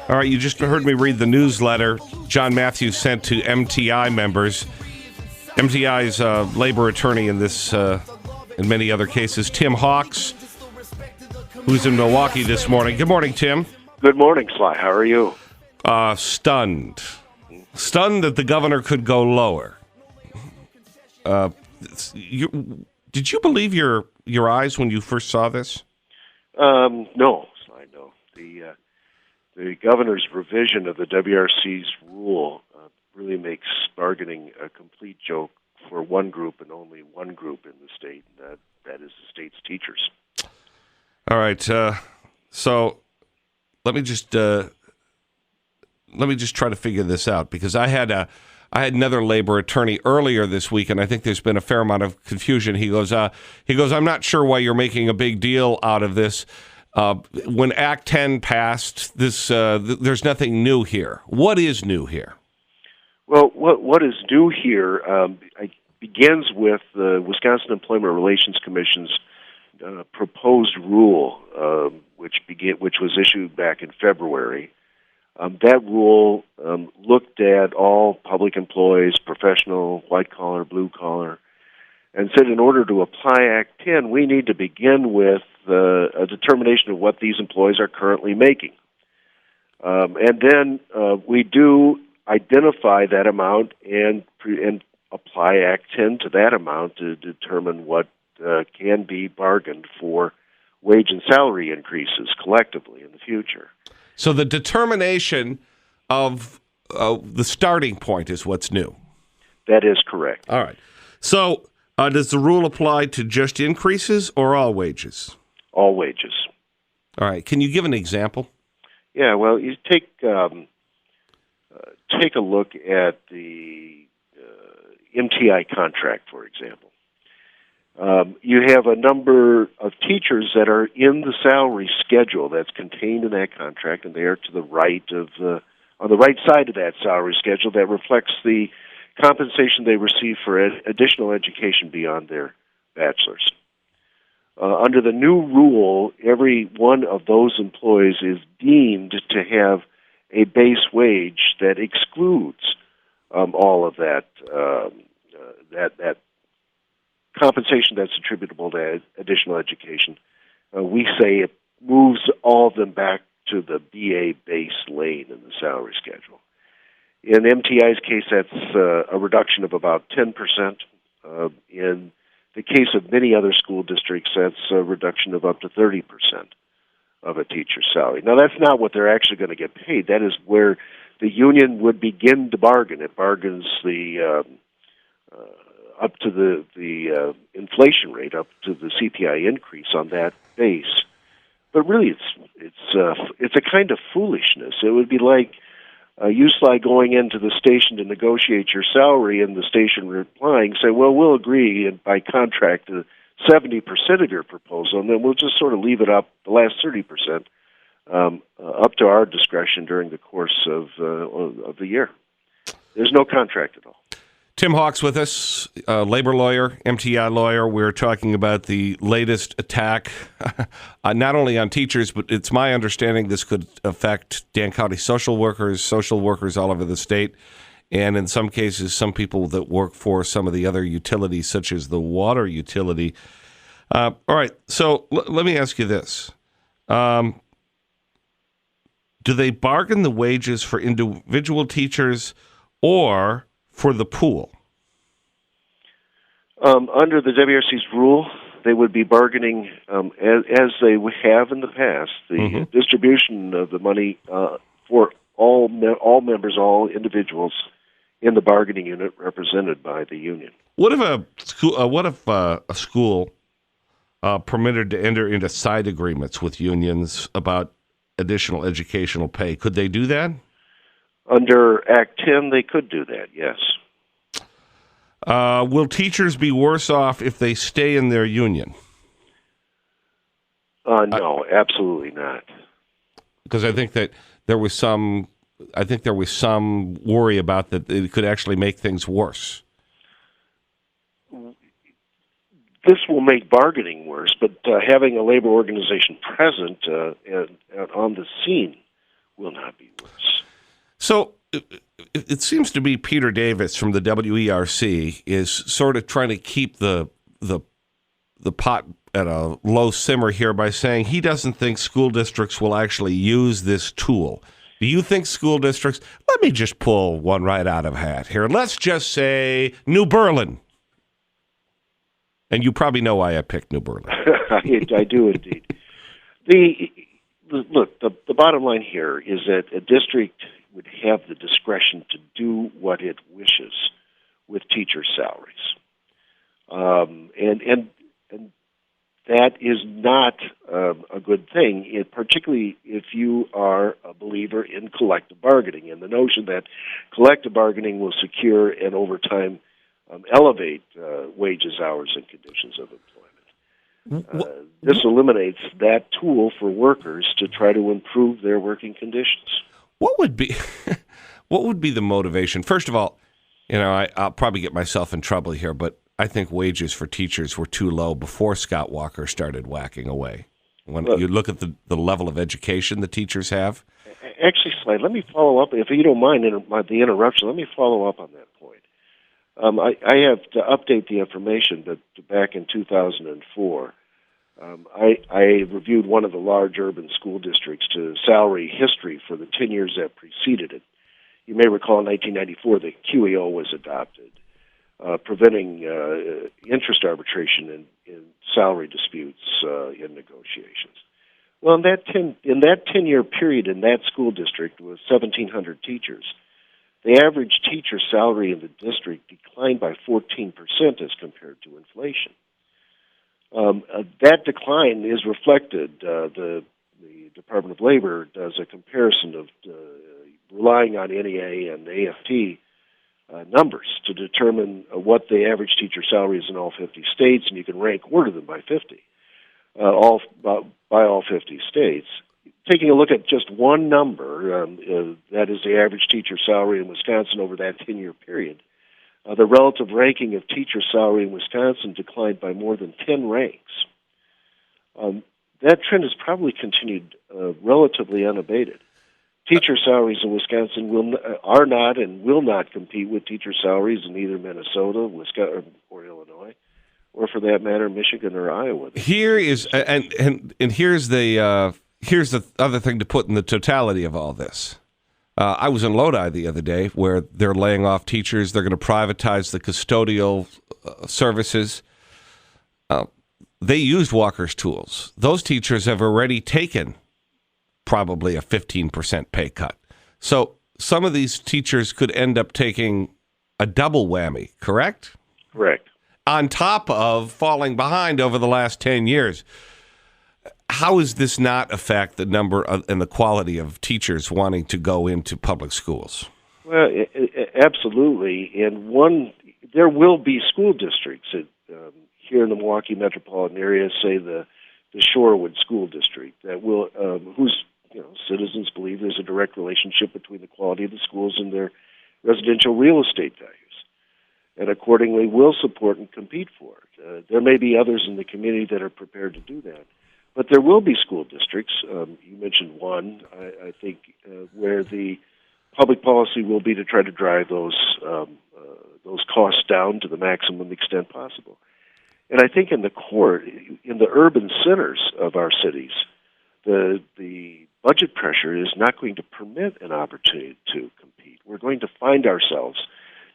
All right, you just heard me read the newsletter John Matthews sent to MTI members. MTI's labor attorney in this, in many other cases, Tim Hawks, who's in Milwaukee this morning. Good morning, Tim. Good morning, Sly. How are you? Stunned. Stunned that the governor could go lower. Did you believe your eyes when you first saw this? No, Sly, no. The governor's revision of the WRC's rule really makes bargaining a complete joke for one group and only one group in the state, and that is the state's teachers. All right. So let me just try to figure this out, because I had another labor attorney earlier this week, and I think there's been a fair amount of confusion. He goes, I'm not sure why you're making a big deal out of this. When Act 10 passed, this there's nothing new here. What is new here? Well, what is new here begins with the Wisconsin Employment Relations Commission's proposed rule, which was issued back in February. That rule looked at all public employees, professional, white-collar, blue-collar, and said in order to apply Act 10, we need to begin with a determination of what these employees are currently making. And then we do identify that amount and apply Act 10 to that amount to determine what can be bargained for wage and salary increases collectively in the future. So the determination of the starting point is what's new. That is correct. All right. So does the rule apply to just increases or all wages? All wages. All right. Can you give an example? Yeah, well, you take a look at the MTI contract, for example. You have a number of teachers that are in the salary schedule that's contained in that contract, and they are to the right on the right side of that salary schedule that reflects the compensation they receive for additional education beyond their bachelor's. Under the new rule, every one of those employees is deemed to have a base wage that excludes all of that compensation that's attributable to additional education. We say it moves all of them back to the BA base lane in the salary schedule. In MTI's case, that's a reduction of about 10%. In the case of many other school districts, that's a reduction of up to 30% of a teacher's salary. Now, that's not what they're actually going to get paid. That is where the union would begin to bargain. It bargains the up to the inflation rate, up to the CPI increase on that base. But really, it's a kind of foolishness. It would be like you, Sly, going into the station to negotiate your salary, and the station replying, say, well, we'll agree by contract to 70% of your proposal, and then we'll just sort of leave it up, the last 30%, up to our discretion during the course of the year. There's no contract at all. Tim Hawks with us, labor lawyer, MTI lawyer. We're talking about the latest attack, not only on teachers, but it's my understanding this could affect Dan County social workers all over the state, and in some cases, some people that work for some of the other utilities, such as the water utility. All right, so let me ask you this. Do they bargain the wages for individual teachers or for the pool? Under the WRC's rule, they would be bargaining as they have in the past. The distribution of the money for all members, all individuals in the bargaining unit represented by the union. What if a school permitted to enter into side agreements with unions about additional educational pay? Could they do that? Under Act 10, they could do that, yes. Will teachers be worse off if they stay in their union? No, absolutely not. Because I think that there was some worry about that it could actually make things worse. This will make bargaining worse, but having a labor organization present and on the scene will not be worse. So it seems to be Peter Davis from the WERC is sort of trying to keep the pot at a low simmer here by saying he doesn't think school districts will actually use this tool. Do you think school districts, let me just pull one right out of a hat here. Let's just say New Berlin. And you probably know why I picked New Berlin. I do indeed. Look, the bottom line here is that a district would have the discretion to do what it wishes with teacher salaries. And that is not a good thing, particularly if you are a believer in collective bargaining and the notion that collective bargaining will secure and over time elevate wages, hours, and conditions of employment. This eliminates that tool for workers to try to improve their working conditions. What would be the motivation? First of all, I'll probably get myself in trouble here, but I think wages for teachers were too low before Scott Walker started whacking away. When you look at the level of education the teachers have. Actually, Slade, let me follow up. If you don't mind the interruption, let me follow up on that point. I have to update the information, but back in 2004, I reviewed one of the large urban school districts to salary history for the 10 years that preceded it. You may recall in 1994 the QEO was adopted, preventing interest arbitration in salary disputes in negotiations. Well, in that 10-year period in that school district with 1,700 teachers, the average teacher salary in the district declined by 14% as compared to inflation. That decline is reflected. The Department of Labor does a comparison of relying on NEA and AFT numbers to determine what the average teacher salary is in all 50 states, and you can rank order them by 50, by all 50 states. Taking a look at just one number, that is the average teacher salary in Wisconsin over that 10-year period, the relative ranking of teacher salary in Wisconsin declined by more than 10 ranks. That trend has probably continued relatively unabated. Teacher salaries in Wisconsin are not and will not compete with teacher salaries in either Minnesota, Wisconsin, or Illinois, or for that matter, Michigan or Iowa. Here is and here's the other thing to put in the totality of all this. I was in Lodi the other day where they're laying off teachers. They're going to privatize the custodial services. They used Walker's tools. Those teachers have already taken probably a 15% pay cut. So some of these teachers could end up taking a double whammy, correct? Correct. On top of falling behind over the last 10 years. How does this not affect the number and the quality of teachers wanting to go into public schools? Well, absolutely. And there will be school districts here in the Milwaukee metropolitan area, say the Shorewood School District, that will whose citizens believe there's a direct relationship between the quality of the schools and their residential real estate values, and accordingly will support and compete for it. There may be others in the community that are prepared to do that. But there will be school districts, you mentioned one, I think, where the public policy will be to try to drive those costs down to the maximum extent possible. And I think in the urban centers of our cities, the budget pressure is not going to permit an opportunity to compete. We're going to find ourselves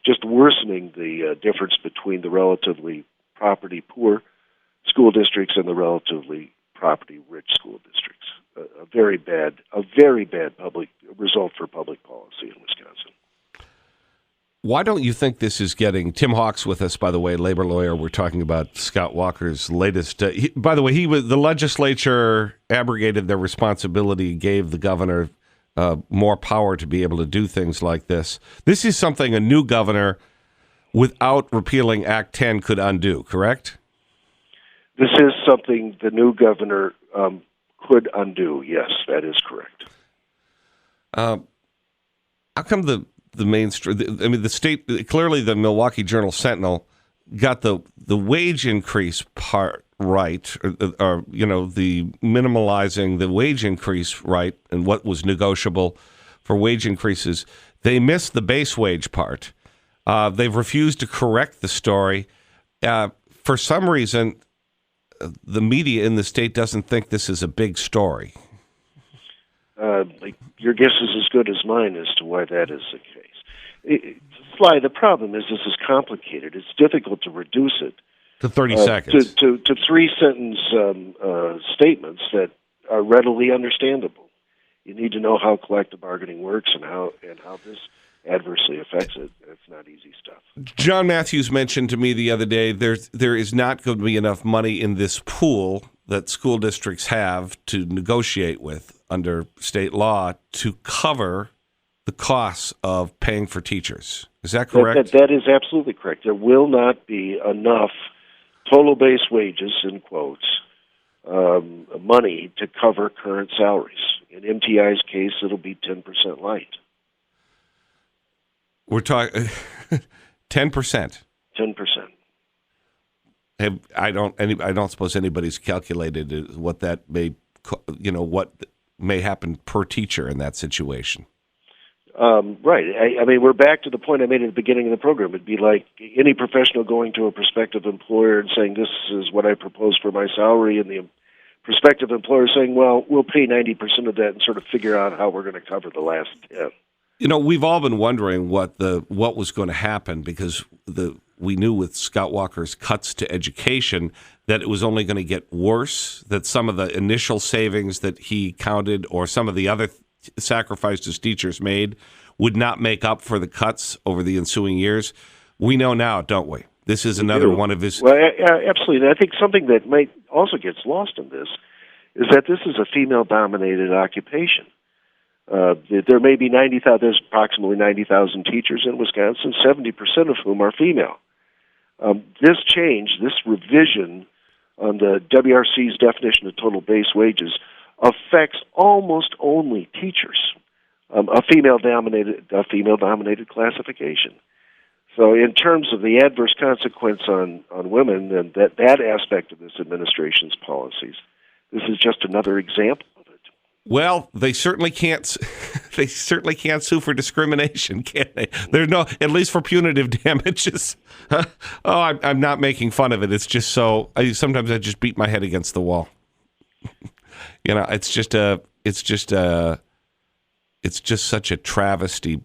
just worsening the difference between the relatively property poor school districts and the relatively property-rich school districts. A very bad public result for public policy in Wisconsin. Why don't you think this is getting Tim Hawk's with us, by the way, labor lawyer? We're talking about Scott Walker's latest. By the way, the legislature abrogated their responsibility, gave the governor more power to be able to do things like this. This is something a new governor, without repealing Act 10, could undo, correct? This is something the new governor could undo. Yes, that is correct. How come the mainstream? I mean, the state, clearly the Milwaukee Journal Sentinel got the wage increase part right, or the minimalizing the wage increase right, and what was negotiable for wage increases. They missed the base wage part. They've refused to correct the story. For some reason, the media in the state doesn't think this is a big story. Your guess is as good as mine as to why that is the case. Sly, the problem is this is complicated. It's difficult to reduce it to 30 seconds to 3-sentence statements that are readily understandable. You need to know how collective bargaining works and how this adversely affects it. It's not easy stuff. John Matthews mentioned to me the other day there is not going to be enough money in this pool that school districts have to negotiate with under state law to cover the costs of paying for teachers. Is that correct? That is absolutely correct. There will not be enough total base wages, in quotes, money to cover current salaries. In MTI's case, it'll be 10% light. We're talking 10%. 10%. I don't suppose anybody's calculated what that may, what may happen per teacher in that situation. Right. I mean, we're back to the point I made at the beginning of the program. It'd be like any professional going to a prospective employer and saying, this is what I propose for my salary, and the prospective employer saying, well, we'll pay 90% of that and sort of figure out how we're going to cover the last 10. We've all been wondering what was going to happen because we knew with Scott Walker's cuts to education that it was only going to get worse, that some of the initial savings that he counted or some of the other sacrifices teachers made would not make up for the cuts over the ensuing years. We know now, don't we? This is another one of his... Well, absolutely. I think something that might also gets lost in this is that this is a female-dominated occupation. There may be 90,000. There's approximately 90,000 teachers in Wisconsin, 70% of whom are female. This change, this revision on the WRC's definition of total base wages, affects almost only teachers, a female-dominated classification. So, in terms of the adverse consequence on women and that aspect of this administration's policies, this is just another example of it. Well, they certainly can't. They certainly can't sue for discrimination, can they? There's no, at least for punitive damages. I'm not making fun of it. It's just so. Sometimes I just beat my head against the wall. It's just such a travesty.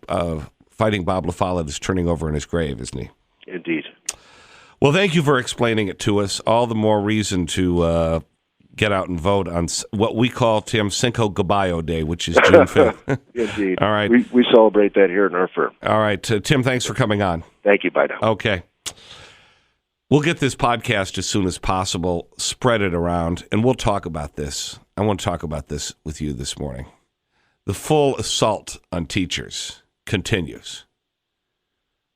Fighting Bob LaFollette is turning over in his grave, isn't he? Indeed. Well, thank you for explaining it to us. All the more reason to get out and vote on what we call, Tim, Cinco de Mayo Day, which is June 5th. Indeed. All right. We celebrate that here in our firm. All right. Tim, thanks for coming on. Thank you. Bye now. Okay. We'll get this podcast as soon as possible, spread it around, and we'll talk about this. I want to talk about this with you this morning. The full assault on teachers continues.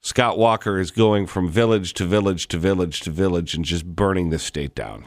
Scott Walker is going from village to village to village to village and just burning this state down.